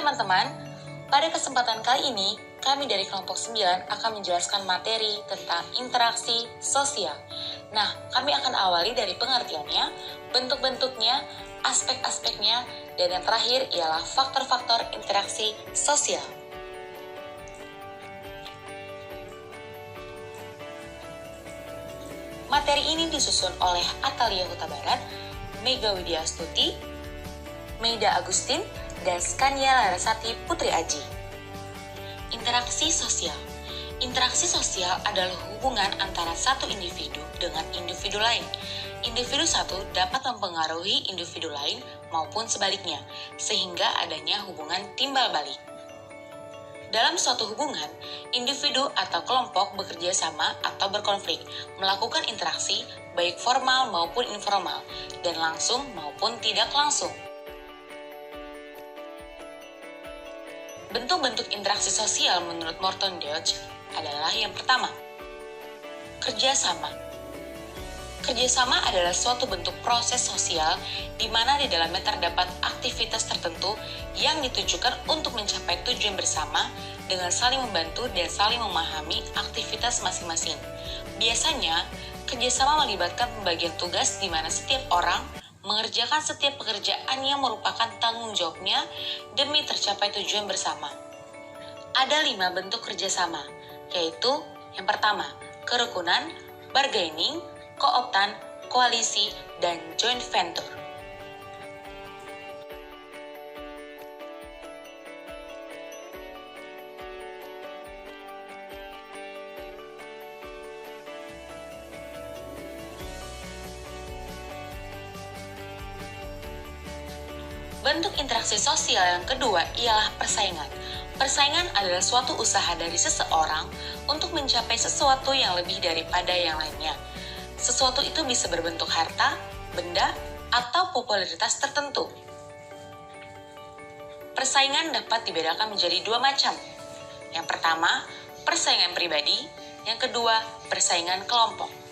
teman-teman, pada kesempatan kali ini, kami dari kelompok 9 akan menjelaskan materi tentang interaksi sosial. Nah, kami akan awali dari pengertiannya, bentuk-bentuknya, aspek-aspeknya, dan yang terakhir ialah faktor-faktor interaksi sosial. Materi ini disusun oleh Atalia Huta Barat, Mega Widya Astuti, Meida Agustin, dan Skania Larasati Putri Aji. Interaksi sosial. Interaksi sosial adalah hubungan antara satu individu dengan individu lain. Individu satu dapat mempengaruhi individu lain maupun sebaliknya, sehingga adanya hubungan timbal balik. Dalam suatu hubungan, individu atau kelompok bekerja sama atau berkonflik, melakukan interaksi baik formal maupun informal, dan langsung maupun tidak langsung. Bentuk-bentuk interaksi sosial menurut Morton Deutsch adalah yang pertama, kerjasama. Kerjasama adalah suatu bentuk proses sosial di mana di dalamnya terdapat aktivitas tertentu yang ditujukan untuk mencapai tujuan bersama dengan saling membantu dan saling memahami aktivitas masing-masing. Biasanya, kerjasama melibatkan pembagian tugas di mana setiap orang mengerjakan setiap pekerjaan yang merupakan tanggung jawabnya demi tercapai tujuan bersama. Ada 5 bentuk kerjasama, yaitu yang pertama, kerukunan, bargaining, kooptan, koalisi, dan joint venture. Bentuk interaksi sosial yang kedua ialah persaingan. Persaingan adalah suatu usaha dari seseorang untuk mencapai sesuatu yang lebih daripada yang lainnya. Sesuatu itu bisa berbentuk harta, benda, atau popularitas tertentu. Persaingan dapat dibedakan menjadi 2 macam. Yang pertama, persaingan pribadi. Yang kedua, persaingan kelompok.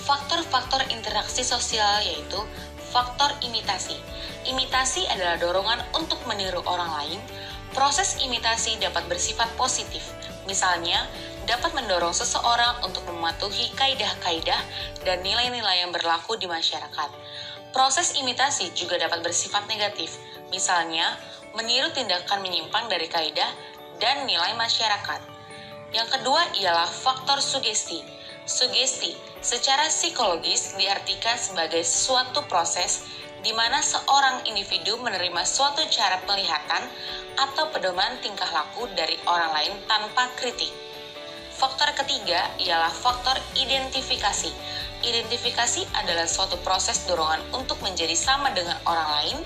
Faktor-faktor interaksi sosial yaitu faktor imitasi. Imitasi adalah dorongan untuk meniru orang lain. Proses imitasi dapat bersifat positif. Misalnya, dapat mendorong seseorang untuk mematuhi kaidah-kaidah dan nilai-nilai yang berlaku di masyarakat. Proses imitasi juga dapat bersifat negatif. Misalnya, meniru tindakan menyimpang dari kaidah dan nilai masyarakat. Yang kedua ialah faktor sugesti. Sugesti secara psikologis diartikan sebagai suatu proses di mana seorang individu menerima suatu cara penglihatan atau pedoman tingkah laku dari orang lain tanpa kritik. Faktor ketiga ialah faktor identifikasi. Identifikasi adalah suatu proses dorongan untuk menjadi sama dengan orang lain.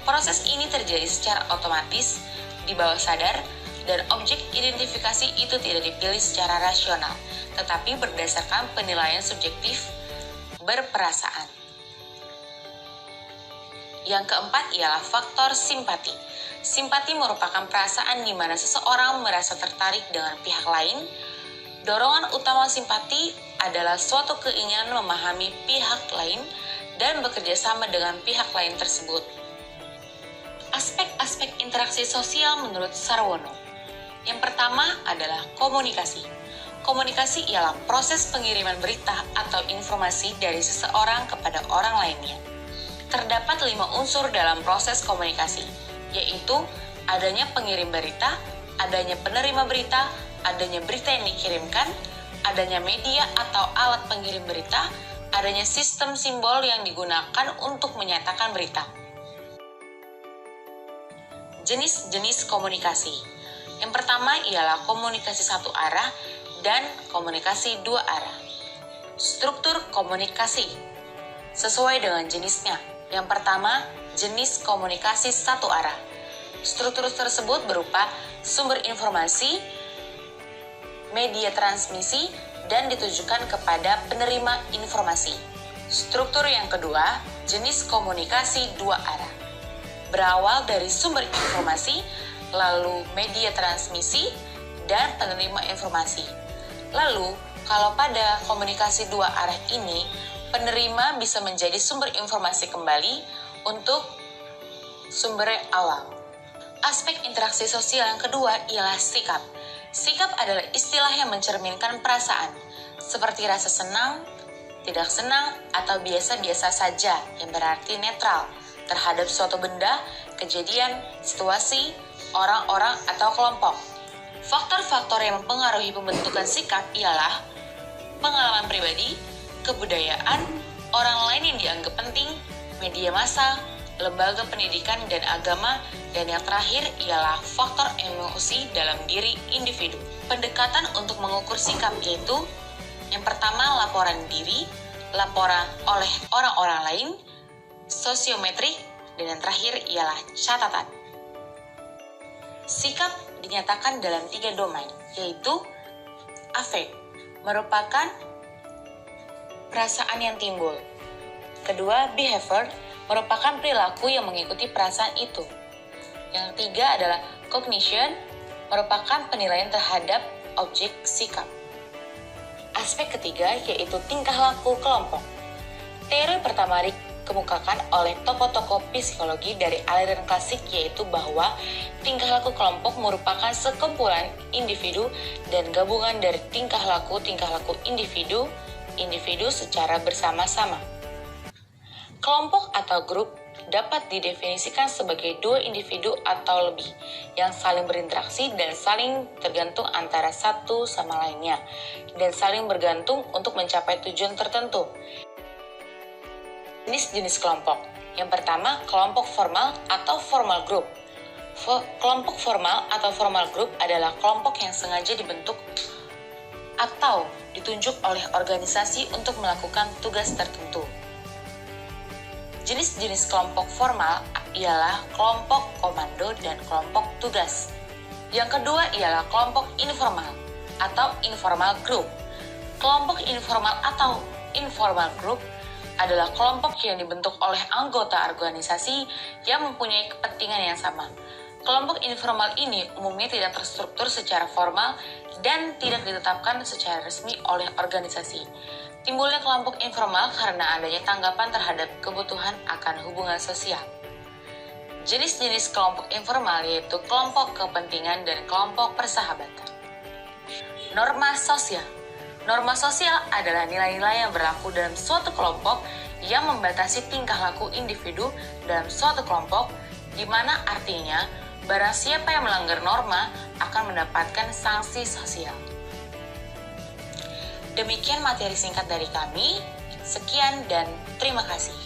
Proses ini terjadi secara otomatis di bawah sadar, dan objek identifikasi itu tidak dipilih secara rasional, tetapi berdasarkan penilaian subjektif berperasaan. Yang keempat ialah faktor simpati. Simpati merupakan perasaan di mana seseorang merasa tertarik dengan pihak lain. Dorongan utama simpati adalah suatu keinginan memahami pihak lain dan bekerja sama dengan pihak lain tersebut. Aspek-aspek interaksi sosial menurut Sarwono. Yang pertama adalah komunikasi. Komunikasi ialah proses pengiriman berita atau informasi dari seseorang kepada orang lainnya. Terdapat 5 unsur dalam proses komunikasi, yaitu adanya pengirim berita, adanya penerima berita, adanya berita yang dikirimkan, adanya media atau alat pengirim berita, adanya sistem simbol yang digunakan untuk menyatakan berita. Jenis-jenis komunikasi. Yang pertama ialah komunikasi satu arah dan komunikasi 2 arah. Struktur komunikasi sesuai dengan jenisnya. Yang pertama, jenis komunikasi satu arah. Struktur tersebut berupa sumber informasi, media transmisi, dan ditujukan kepada penerima informasi. Struktur yang kedua, jenis komunikasi 2 arah. berawal dari sumber informasi, lalu media transmisi, dan penerima informasi. Lalu, kalau pada komunikasi dua arah ini, penerima bisa menjadi sumber informasi kembali untuk sumber awal. Aspek interaksi sosial yang kedua ialah sikap. Sikap adalah istilah yang mencerminkan perasaan, seperti rasa senang, tidak senang, atau biasa-biasa saja yang berarti netral terhadap suatu benda, kejadian, situasi, orang-orang, atau kelompok. Faktor-faktor yang mempengaruhi pembentukan sikap ialah pengalaman pribadi, kebudayaan, orang lain yang dianggap penting, media massa, lembaga pendidikan dan agama, dan yang terakhir ialah faktor emosi dalam diri individu. Pendekatan untuk mengukur sikap yaitu yang pertama laporan diri, laporan oleh orang-orang lain, sosiometrik, dan yang terakhir ialah catatan. Sikap dinyatakan dalam 3 domain, yaitu afek, merupakan perasaan yang timbul. Kedua, behavior, merupakan perilaku yang mengikuti perasaan itu. Yang ketiga adalah cognition, merupakan penilaian terhadap objek sikap. Aspek ketiga yaitu tingkah laku kelompok. Teori pertama dikemukakan oleh tokoh-tokoh psikologi dari aliran klasik yaitu bahwa tingkah laku kelompok merupakan sekumpulan individu dan gabungan dari tingkah laku individu secara bersama-sama. Kelompok atau grup dapat didefinisikan sebagai 2 individu atau lebih yang saling berinteraksi dan saling tergantung antara satu sama lainnya dan saling bergantung untuk mencapai tujuan tertentu. Jenis-jenis kelompok. Yang pertama, kelompok formal atau formal group. Kelompok formal atau formal group adalah kelompok yang sengaja dibentuk atau ditunjuk oleh organisasi untuk melakukan tugas tertentu. Jenis-jenis kelompok formal ialah kelompok komando dan kelompok tugas. Yang kedua ialah kelompok informal atau informal group. Kelompok informal atau informal group adalah kelompok yang dibentuk oleh anggota organisasi yang mempunyai kepentingan yang sama. Kelompok informal ini umumnya tidak terstruktur secara formal dan tidak ditetapkan secara resmi oleh organisasi. Timbulnya kelompok informal karena adanya tanggapan terhadap kebutuhan akan hubungan sosial. Jenis-jenis kelompok informal yaitu kelompok kepentingan dan kelompok persahabatan. Norma sosial. Norma sosial adalah nilai-nilai yang berlaku dalam suatu kelompok yang membatasi tingkah laku individu dalam suatu kelompok, di mana artinya barang siapa yang melanggar norma akan mendapatkan sanksi sosial. Demikian materi singkat dari kami. Sekian dan terima kasih.